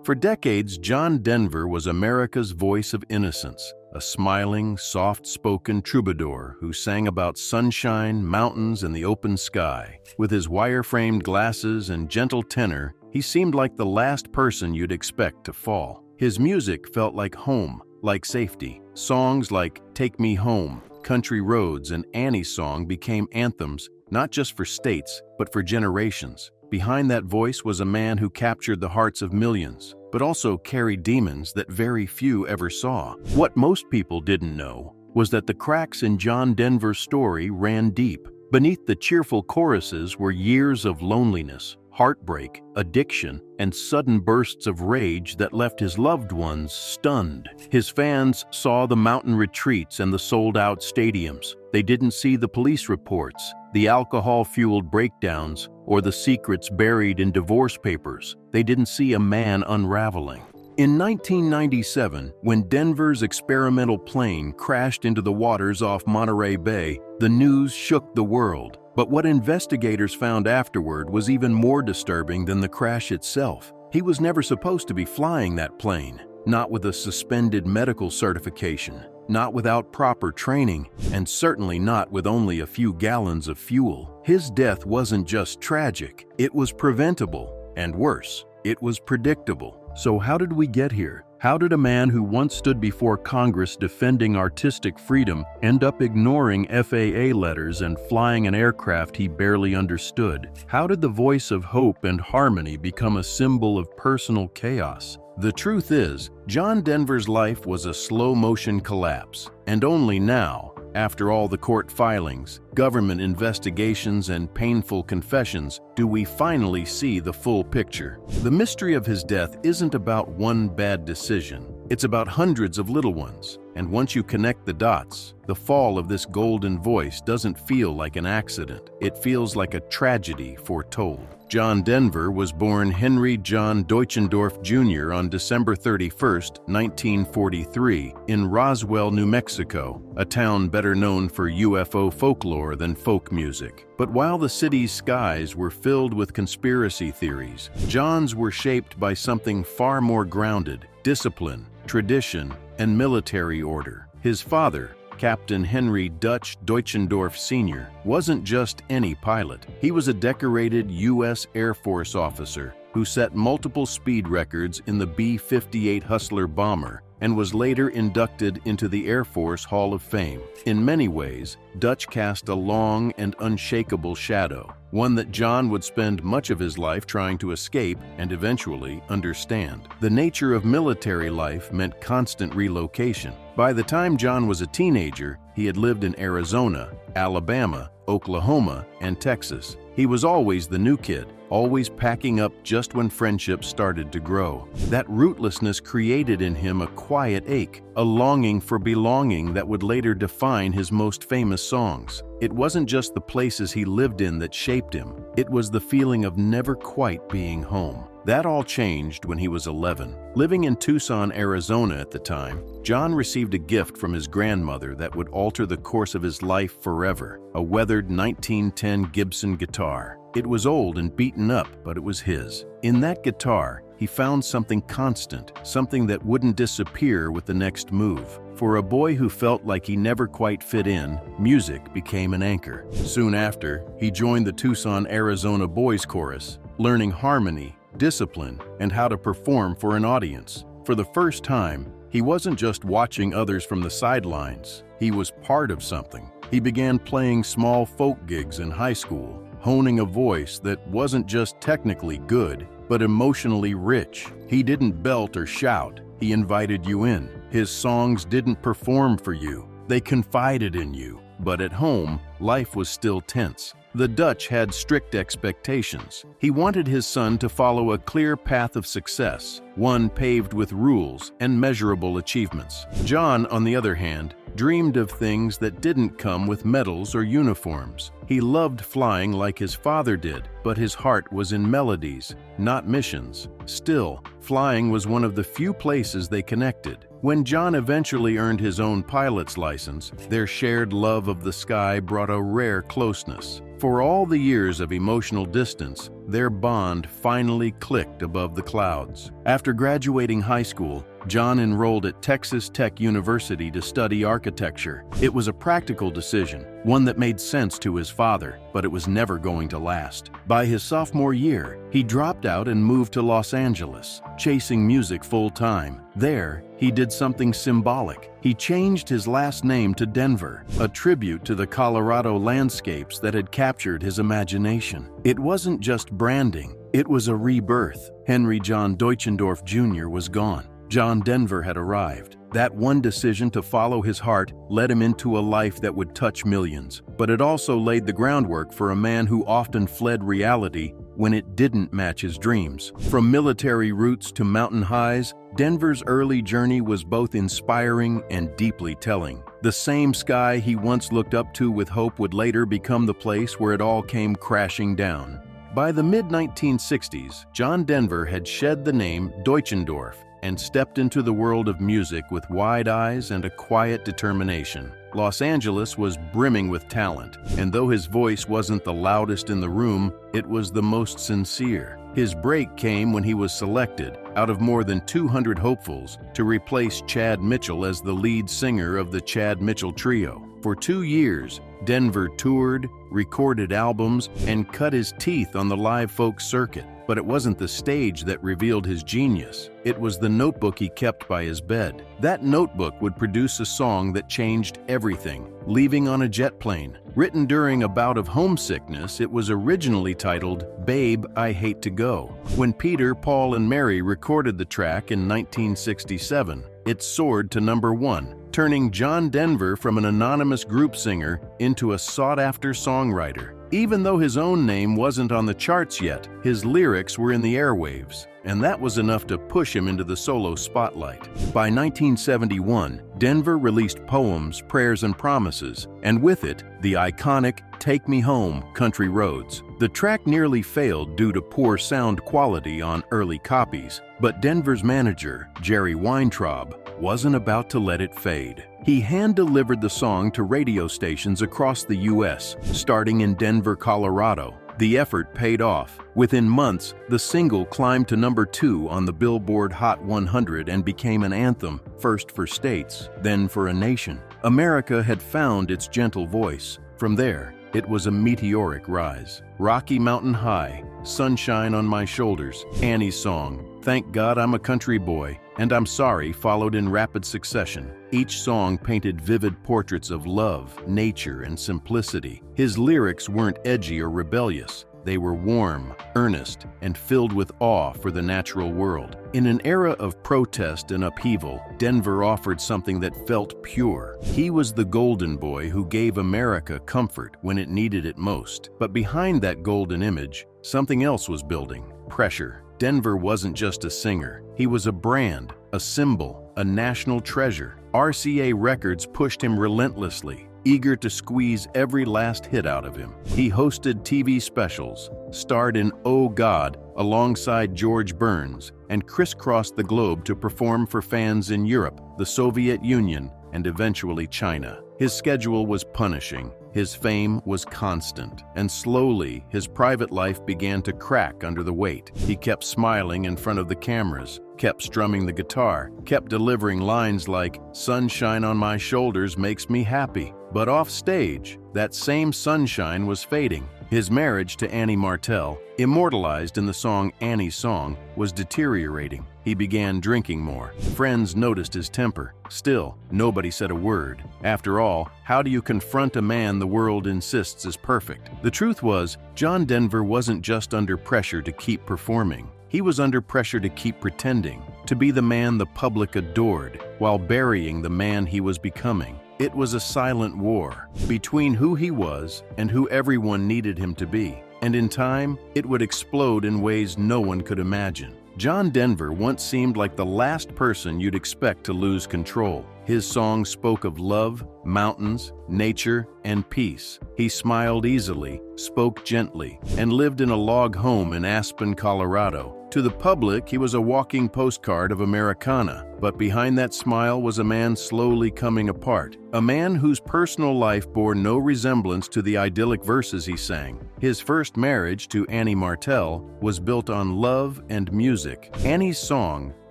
For decades, John Denver was America's voice of innocence, a smiling, soft-spoken troubadour who sang about sunshine, mountains, and the open sky. With his wire-framed glasses and gentle tenor, he seemed like the last person you'd expect to fall. His music felt like home, like safety. Songs like Take Me Home, Country Roads, and Annie's Song became anthems, not just for states, but for generations. Behind that voice was a man who captured the hearts of millions, but also carried demons that very few ever saw. What most people didn't know was that the cracks in John Denver's story ran deep. Beneath the cheerful choruses were years of loneliness, heartbreak, addiction, and sudden bursts of rage that left his loved ones stunned. His fans saw the mountain retreats and the sold-out stadiums. They didn't see the police reports, the alcohol-fueled breakdowns, or the secrets buried in divorce papers. They didn't see a man unraveling. In 1997, when Denver's experimental plane crashed into the waters off Monterey Bay, the news shook the world. But what investigators found afterward was even more disturbing than the crash itself. He was never supposed to be flying that plane, not with a suspended medical certification, not without proper training, and certainly not with only a few gallons of fuel. His death wasn't just tragic, it was preventable, and worse, it was predictable. So how did we get here? How did a man who once stood before Congress defending artistic freedom end up ignoring FAA letters and flying an aircraft he barely understood? How did the voice of hope and harmony become a symbol of personal chaos? The truth is, John Denver's life was a slow-motion collapse, and only now, after all the court filings, government investigations, and painful confessions, do we finally see the full picture. The mystery of his death isn't about one bad decision. It's about hundreds of little ones. And once you connect the dots, the fall of this golden voice doesn't feel like an accident. It feels like a tragedy foretold. John Denver was born Henry John Deutschendorf Jr. on December 31, 1943, in Roswell, New Mexico, a town better known for UFO folklore than folk music. But while the city's skies were filled with conspiracy theories, John's were shaped by something far more grounded: discipline, tradition, and military order. His father, Captain Henry Dutch Deutschendorf Sr., wasn't just any pilot. He was a decorated U.S. Air Force officer who set multiple speed records in the B-58 Hustler bomber and was later inducted into the Air Force Hall of Fame. In many ways, Dutch cast a long and unshakable shadow, one that John would spend much of his life trying to escape and eventually understand. The nature of military life meant constant relocation. By the time John was a teenager, he had lived in Arizona, Alabama, Oklahoma, and Texas. He was always the new kid, always packing up just when friendships started to grow. That rootlessness created in him a quiet ache, a longing for belonging that would later define his most famous songs. It wasn't just the places he lived in that shaped him. It was the feeling of never quite being home. That all changed when he was 11. Living in Tucson, Arizona at the time, John received a gift from his grandmother that would alter the course of his life forever: a weathered 1910 Gibson guitar. It was old and beaten up, but it was his. In that guitar, he found something constant, something that wouldn't disappear with the next move. For a boy who felt like he never quite fit in, music became an anchor. Soon after, he joined the Tucson, Arizona Boys Chorus, learning harmony, discipline, and how to perform for an audience. For the first time, he wasn't just watching others from the sidelines. He was part of something. He began playing small folk gigs in high school, honing a voice that wasn't just technically good, but emotionally rich. He didn't belt or shout. He invited you in. His songs didn't perform for you. They confided in you. But at home, life was still tense. The Dutch had strict expectations. He wanted his son to follow a clear path of success, one paved with rules and measurable achievements. John, on the other hand, dreamed of things that didn't come with medals or uniforms. He loved flying like his father did, but his heart was in melodies, not missions. Still, flying was one of the few places they connected. When John eventually earned his own pilot's license, their shared love of the sky brought a rare closeness. For all the years of emotional distance, their bond finally clicked above the clouds. After graduating high school, John enrolled at Texas Tech University to study architecture. It was a practical decision, one that made sense to his father, but it was never going to last. By his sophomore year, he dropped out and moved to Los Angeles, chasing music full-time. There, he did something symbolic. He changed his last name to Denver, a tribute to the Colorado landscapes that had captured his imagination. It wasn't just branding, it was a rebirth. Henry John Deutschendorf Jr. was gone. John Denver had arrived. That one decision to follow his heart led him into a life that would touch millions, but it also laid the groundwork for a man who often fled reality when it didn't match his dreams. From military roots to mountain highs, Denver's early journey was both inspiring and deeply telling. The same sky he once looked up to with hope would later become the place where it all came crashing down. By the mid-1960s, John Denver had shed the name Deutschendorf and stepped into the world of music with wide eyes and a quiet determination. Los Angeles was brimming with talent, and though his voice wasn't the loudest in the room, it was the most sincere. His break came when he was selected, out of more than 200 hopefuls, to replace Chad Mitchell as the lead singer of the Chad Mitchell Trio. For 2 years, Denver toured, recorded albums, and cut his teeth on the live folk circuit. But it wasn't the stage that revealed his genius. It was the notebook he kept by his bed. That notebook would produce a song that changed everything, Leaving on a Jet Plane. Written during a bout of homesickness, it was originally titled, Babe, I Hate to Go. When Peter, Paul, and Mary recorded the track in 1967, it soared to #1, turning John Denver from an anonymous group singer into a sought-after songwriter. Even though his own name wasn't on the charts yet, his lyrics were in the airwaves, and that was enough to push him into the solo spotlight. By 1971, Denver released Poems, Prayers, and Promises, and with it, the iconic Take Me Home, Country Roads. The track nearly failed due to poor sound quality on early copies, but Denver's manager, Jerry Weintraub, wasn't about to let it fade. He hand-delivered the song to radio stations across the U.S., starting in Denver, Colorado. The effort paid off. Within months, the single climbed to #2 on the Billboard Hot 100 and became an anthem, first for states, then for a nation. America had found its gentle voice. From there, it was a meteoric rise. Rocky Mountain High, Sunshine on My Shoulders, Annie's Song, Thank God I'm a Country Boy, and I'm Sorry followed in rapid succession. Each song painted vivid portraits of love, nature, and simplicity. His lyrics weren't edgy or rebellious. They were warm, earnest, and filled with awe for the natural world. In an era of protest and upheaval, Denver offered something that felt pure. He was the golden boy who gave America comfort when it needed it most. But behind that golden image, something else was building: pressure. Denver wasn't just a singer. He was a brand, a symbol, a national treasure. RCA Records pushed him relentlessly, eager to squeeze every last hit out of him. He hosted TV specials, starred in Oh God alongside George Burns, and crisscrossed the globe to perform for fans in Europe, the Soviet Union, and eventually China. His schedule was punishing. His fame was constant, and slowly his private life began to crack under the weight. He kept smiling in front of the cameras, kept strumming the guitar, kept delivering lines like, "Sunshine on my shoulders makes me happy." But off stage, that same sunshine was fading. His marriage to Annie Martell, immortalized in the song Annie's Song, was deteriorating. He began drinking more. Friends noticed his temper. Still, nobody said a word. After all, how do you confront a man the world insists is perfect? The truth was, John Denver wasn't just under pressure to keep performing. He was under pressure to keep pretending, to be the man the public adored, while burying the man he was becoming. It was a silent war between who he was and who everyone needed him to be. And in time, it would explode in ways no one could imagine. John Denver once seemed like the last person you'd expect to lose control. His songs spoke of love, mountains, nature, and peace. He smiled easily, spoke gently, and lived in a log home in Aspen, Colorado. To the public, he was a walking postcard of Americana, but behind that smile was a man slowly coming apart, a man whose personal life bore no resemblance to the idyllic verses he sang. His first marriage to Annie Martell was built on love and music. Annie's song,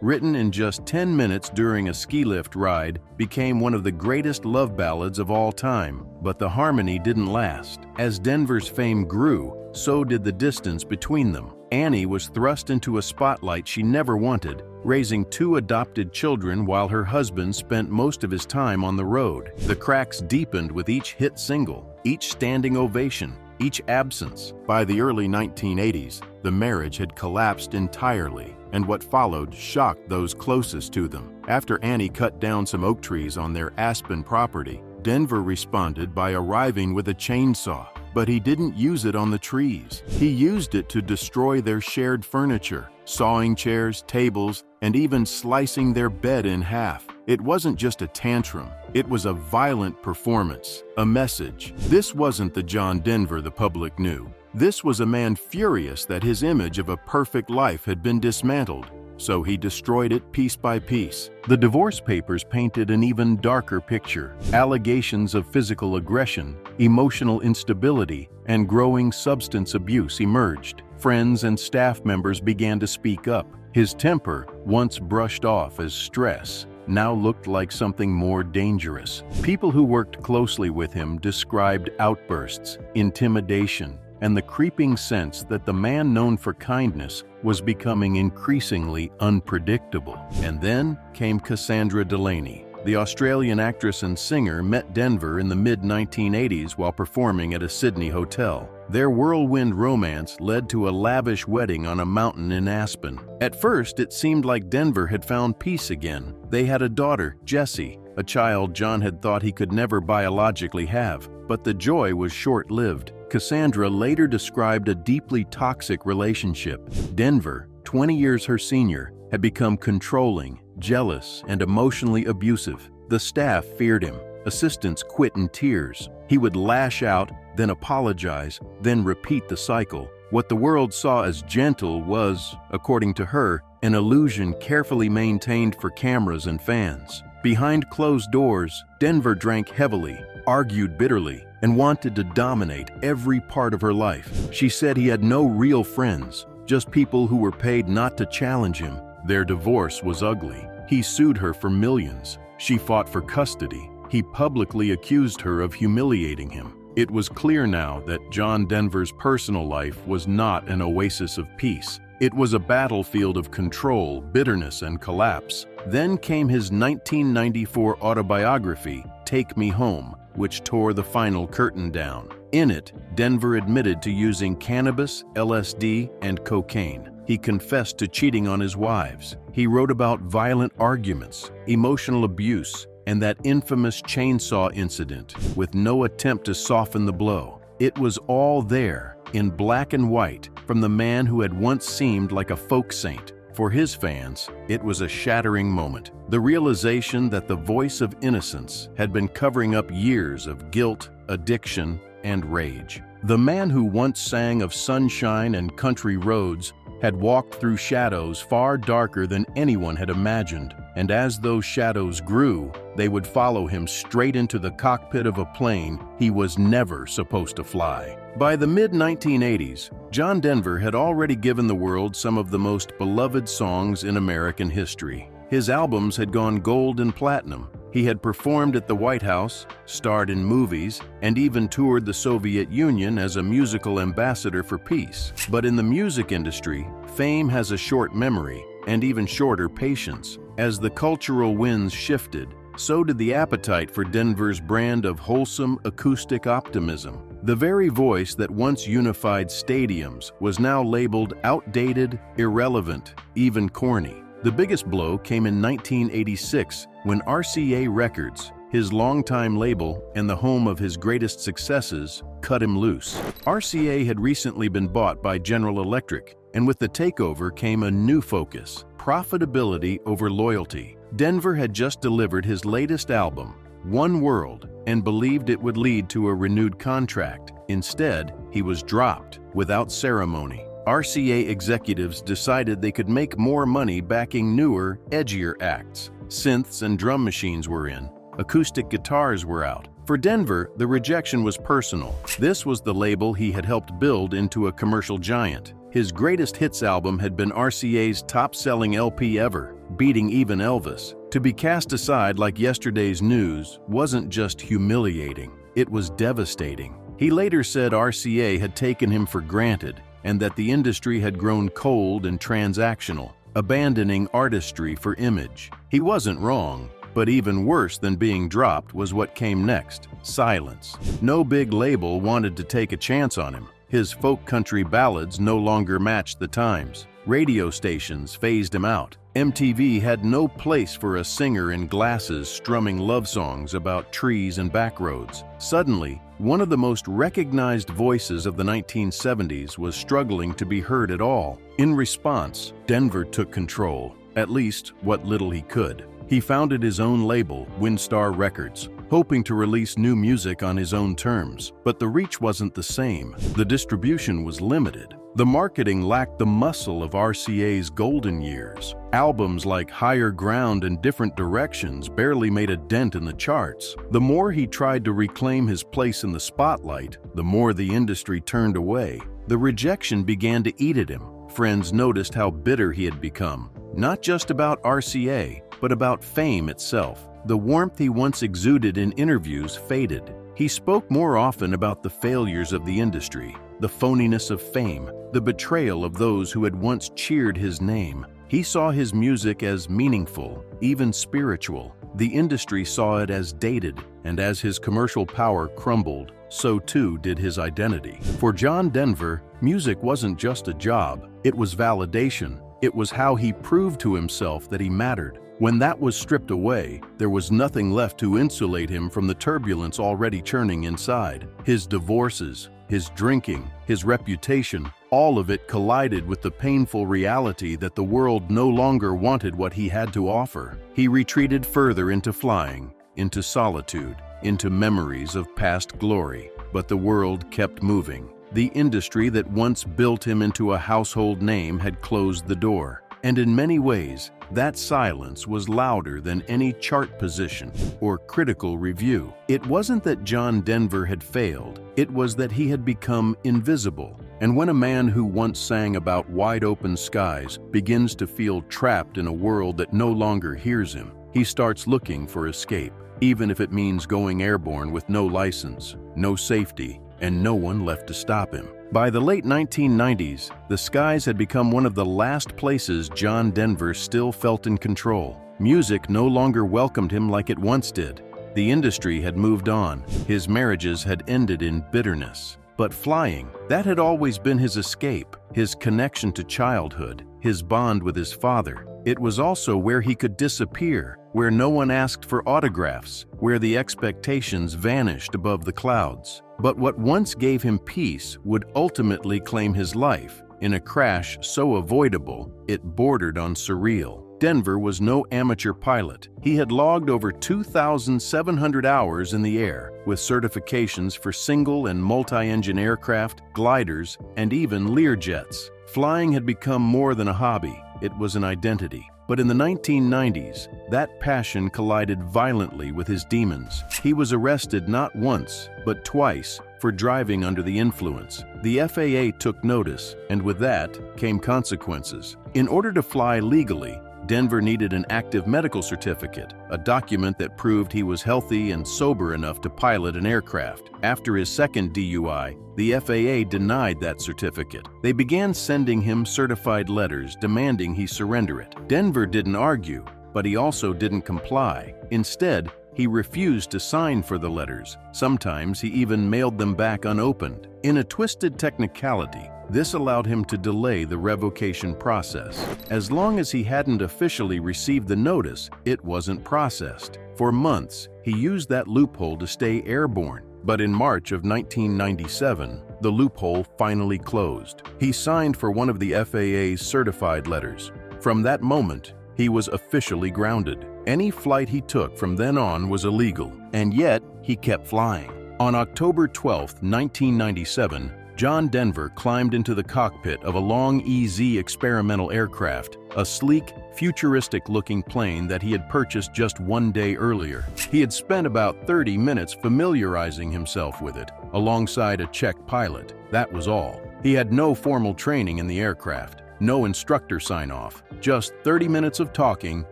written in just 10 minutes during a ski lift ride, became one of the greatest love ballads of all time. But the harmony didn't last. As Denver's fame grew, so did the distance between them. Annie was thrust into a spotlight she never wanted, raising 2 adopted children while her husband spent most of his time on the road. The cracks deepened with each hit single, each standing ovation, each absence. By the early 1980s, the marriage had collapsed entirely, and what followed shocked those closest to them. After Annie cut down some oak trees on their Aspen property, Denver responded by arriving with a chainsaw. But he didn't use it on the trees. He used it to destroy their shared furniture, sawing chairs, tables, and even slicing their bed in half. It wasn't just a tantrum. It was a violent performance, a message. This wasn't the John Denver the public knew. This was a man furious that his image of a perfect life had been dismantled. So he destroyed it piece by piece. The divorce papers painted an even darker picture. Allegations of physical aggression, emotional instability, and growing substance abuse emerged. Friends and staff members began to speak up. His temper, once brushed off as stress, now looked like something more dangerous. People who worked closely with him described outbursts, intimidation, and the creeping sense that the man known for kindness was becoming increasingly unpredictable. And then came Cassandra Delaney. The Australian actress and singer met Denver in the mid-1980s while performing at a Sydney hotel. Their whirlwind romance led to a lavish wedding on a mountain in Aspen. At first, it seemed like Denver had found peace again. They had a daughter, Jessie, a child John had thought he could never biologically have. But the joy was short-lived. Cassandra later described a deeply toxic relationship. Denver, 20 years her senior, had become controlling, jealous, and emotionally abusive. The staff feared him. Assistants quit in tears. He would lash out, then apologize, then repeat the cycle. What the world saw as gentle was, according to her, an illusion carefully maintained for cameras and fans. Behind closed doors, Denver drank heavily, argued bitterly, and wanted to dominate every part of her life. She said he had no real friends, just people who were paid not to challenge him. Their divorce was ugly. He sued her for millions. She fought for custody. He publicly accused her of humiliating him. It was clear now that John Denver's personal life was not an oasis of peace. It was a battlefield of control, bitterness, and collapse. Then came his 1994 autobiography, Take Me Home, which tore the final curtain down. In it, Denver admitted to using cannabis, LSD, and cocaine. He confessed to cheating on his wives. He wrote about violent arguments, emotional abuse, and that infamous chainsaw incident, with no attempt to soften the blow. It was all there, in black and white, from the man who had once seemed like a folk saint. For his fans, it was a shattering moment. The realization that the voice of innocence had been covering up years of guilt, addiction, and rage. The man who once sang of sunshine and country roads had walked through shadows far darker than anyone had imagined, and as those shadows grew, they would follow him straight into the cockpit of a plane he was never supposed to fly. By the mid-1980s, John Denver had already given the world some of the most beloved songs in American history. His albums had gone gold and platinum. He had performed at the White House, starred in movies, and even toured the Soviet Union as a musical ambassador for peace. But in the music industry, fame has a short memory and even shorter patience. As the cultural winds shifted, so did the appetite for Denver's brand of wholesome acoustic optimism. The very voice that once unified stadiums was now labeled outdated, irrelevant, even corny. The biggest blow came in 1986 when RCA Records, his longtime label and the home of his greatest successes, cut him loose. RCA had recently been bought by General Electric, and with the takeover came a new focus: profitability over loyalty. Denver had just delivered his latest album, One World, and believed it would lead to a renewed contract. Instead, he was dropped without ceremony. RCA executives decided they could make more money backing newer, edgier acts. Synths and drum machines were in. Acoustic guitars were out. For Denver, the rejection was personal. This was the label he had helped build into a commercial giant. His greatest hits album had been RCA's top-selling LP ever, beating even Elvis. To be cast aside like yesterday's news wasn't just humiliating, it was devastating. He later said RCA had taken him for granted and that the industry had grown cold and transactional, abandoning artistry for image. He wasn't wrong. But even worse than being dropped was what came next: silence. No big label wanted to take a chance on him. His folk country ballads no longer matched the times. Radio stations phased him out. MTV had no place for a singer in glasses strumming love songs about trees and back roads. Suddenly, one of the most recognized voices of the 1970s was struggling to be heard at all. In response, Denver took control, at least what little he could. He founded his own label, Windstar Records, hoping to release new music on his own terms. But the reach wasn't the same. The distribution was limited. The marketing lacked the muscle of RCA's golden years. Albums like Higher Ground and Different Directions barely made a dent in the charts. The more he tried to reclaim his place in the spotlight, the more the industry turned away. The rejection began to eat at him. Friends noticed how bitter he had become, not just about RCA, but about fame itself. The warmth he once exuded in interviews faded. He spoke more often about the failures of the industry, the phoniness of fame, the betrayal of those who had once cheered his name. He saw his music as meaningful, even spiritual. The industry saw it as dated, and as his commercial power crumbled, so too did his identity. For John Denver, music wasn't just a job, it was validation. It was how he proved to himself that he mattered. When that was stripped away, there was nothing left to insulate him from the turbulence already churning inside. His divorces, his drinking, his reputation, all of it collided with the painful reality that the world no longer wanted what he had to offer. He retreated further into flying, into solitude, into memories of past glory. But the world kept moving. The industry that once built him into a household name had closed the door. And in many ways, that silence was louder than any chart position or critical review. It wasn't that John Denver had failed, it was that he had become invisible. And when a man who once sang about wide-open skies begins to feel trapped in a world that no longer hears him, he starts looking for escape, even if it means going airborne with no license, no safety, and no one left to stop him. By the late 1990s, the skies had become one of the last places John Denver still felt in control. Music no longer welcomed him like it once did. The industry had moved on. His marriages had ended in bitterness. But flying, that had always been his escape, his connection to childhood, his bond with his father. It was also where he could disappear, where no one asked for autographs, where the expectations vanished above the clouds. But what once gave him peace would ultimately claim his life, in a crash so avoidable it bordered on surreal. Denver was no amateur pilot. He had logged over 2,700 hours in the air, with certifications for single and multi-engine aircraft, gliders, and even Learjets. Flying had become more than a hobby, it was an identity. But in the 1990s, that passion collided violently with his demons. He was arrested not once, but twice, for driving under the influence. The FAA took notice, and with that came consequences. In order to fly legally, Denver needed an active medical certificate, a document that proved he was healthy and sober enough to pilot an aircraft. After his second DUI, the FAA denied that certificate. They began sending him certified letters demanding he surrender it. Denver didn't argue, but he also didn't comply. Instead, he refused to sign for the letters. Sometimes he even mailed them back unopened. In a twisted technicality, this allowed him to delay the revocation process. As long as he hadn't officially received the notice, it wasn't processed. For months, he used that loophole to stay airborne. But in March of 1997, the loophole finally closed. He signed for one of the FAA's certified letters. From that moment, he was officially grounded. Any flight he took from then on was illegal, and yet he kept flying. On October 12, 1997, John Denver climbed into the cockpit of a Long EZ experimental aircraft, a sleek, futuristic-looking plane that he had purchased just one day earlier. He had spent about 30 minutes familiarizing himself with it, alongside a Czech pilot. That was all. He had no formal training in the aircraft, no instructor sign-off, just 30 minutes of talking,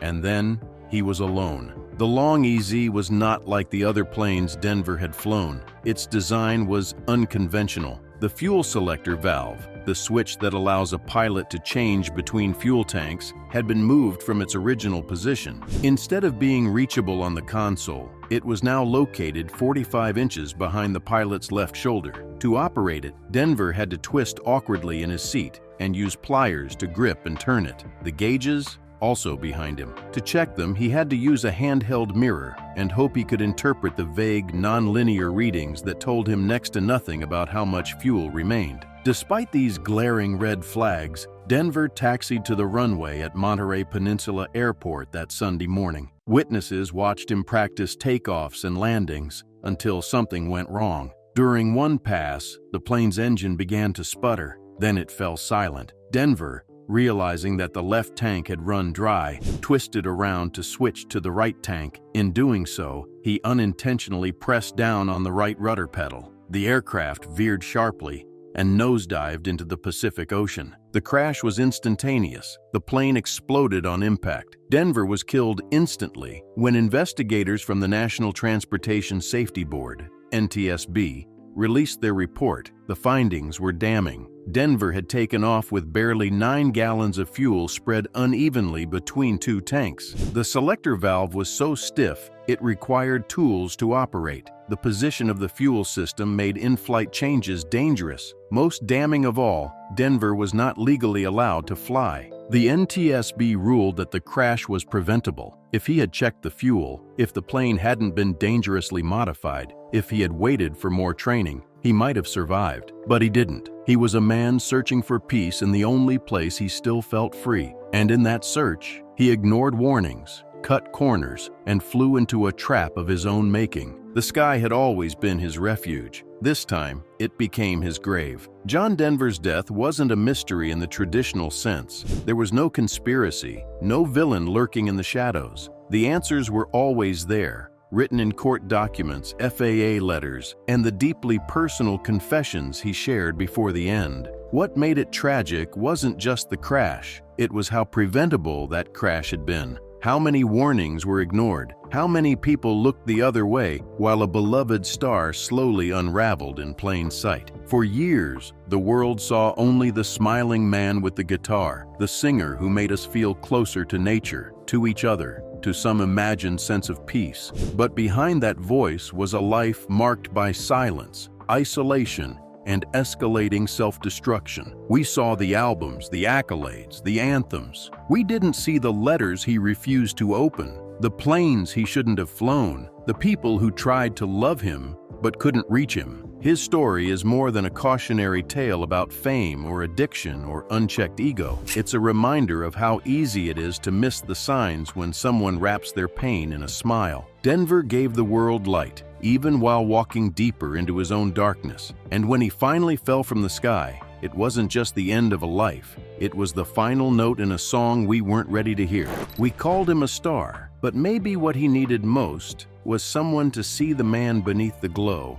and then he was alone. The Long EZ was not like the other planes Denver had flown. Its design was unconventional. The fuel selector valve, the switch that allows a pilot to change between fuel tanks, had been moved from its original position. Instead of being reachable on the console, it was now located 45 inches behind the pilot's left shoulder. To operate it, Denver had to twist awkwardly in his seat and use pliers to grip and turn it. The gauges, also behind him. To check them, he had to use a handheld mirror and hope he could interpret the vague, non-linear readings that told him next to nothing about how much fuel remained. Despite these glaring red flags, Denver taxied to the runway at Monterey Peninsula Airport that Sunday morning. Witnesses watched him practice takeoffs and landings until something went wrong. During one pass, the plane's engine began to sputter. Then it fell silent. Denver, realizing that the left tank had run dry, twisted around to switch to the right tank. In doing so, he unintentionally pressed down on the right rudder pedal. The aircraft veered sharply and nosedived into the Pacific Ocean. The crash was instantaneous. The plane exploded on impact. Denver was killed instantly. When investigators from the National Transportation Safety Board, NTSB, released their report, the findings were damning. Denver had taken off with barely 9 gallons of fuel spread unevenly between 2 tanks. The selector valve was so stiff, it required tools to operate. The position of the fuel system made in-flight changes dangerous. Most damning of all, Denver was not legally allowed to fly. The NTSB ruled that the crash was preventable. If he had checked the fuel, if the plane hadn't been dangerously modified, if he had waited for more training, he might have survived. But he didn't. He was a man searching for peace in the only place he still felt free. And in that search, he ignored warnings, cut corners, and flew into a trap of his own making. The sky had always been his refuge. This time, it became his grave. John Denver's death wasn't a mystery in the traditional sense. There was no conspiracy, no villain lurking in the shadows. The answers were always there, written in court documents, FAA letters, and the deeply personal confessions he shared before the end. What made it tragic wasn't just the crash, it was how preventable that crash had been. How many warnings were ignored? How many people looked the other way while a beloved star slowly unraveled in plain sight? For years, the world saw only the smiling man with the guitar, the singer who made us feel closer to nature, to each other, to some imagined sense of peace. But behind that voice was a life marked by silence, isolation, and escalating self-destruction. We saw the albums, the accolades, the anthems. We didn't see the letters he refused to open, the planes he shouldn't have flown, the people who tried to love him but couldn't reach him. His story is more than a cautionary tale about fame or addiction or unchecked ego. It's a reminder of how easy it is to miss the signs when someone wraps their pain in a smile. Denver gave the world light, even while walking deeper into his own darkness. And when he finally fell from the sky, it wasn't just the end of a life. It was the final note in a song we weren't ready to hear. We called him a star, but maybe what he needed most was someone to see the man beneath the glow,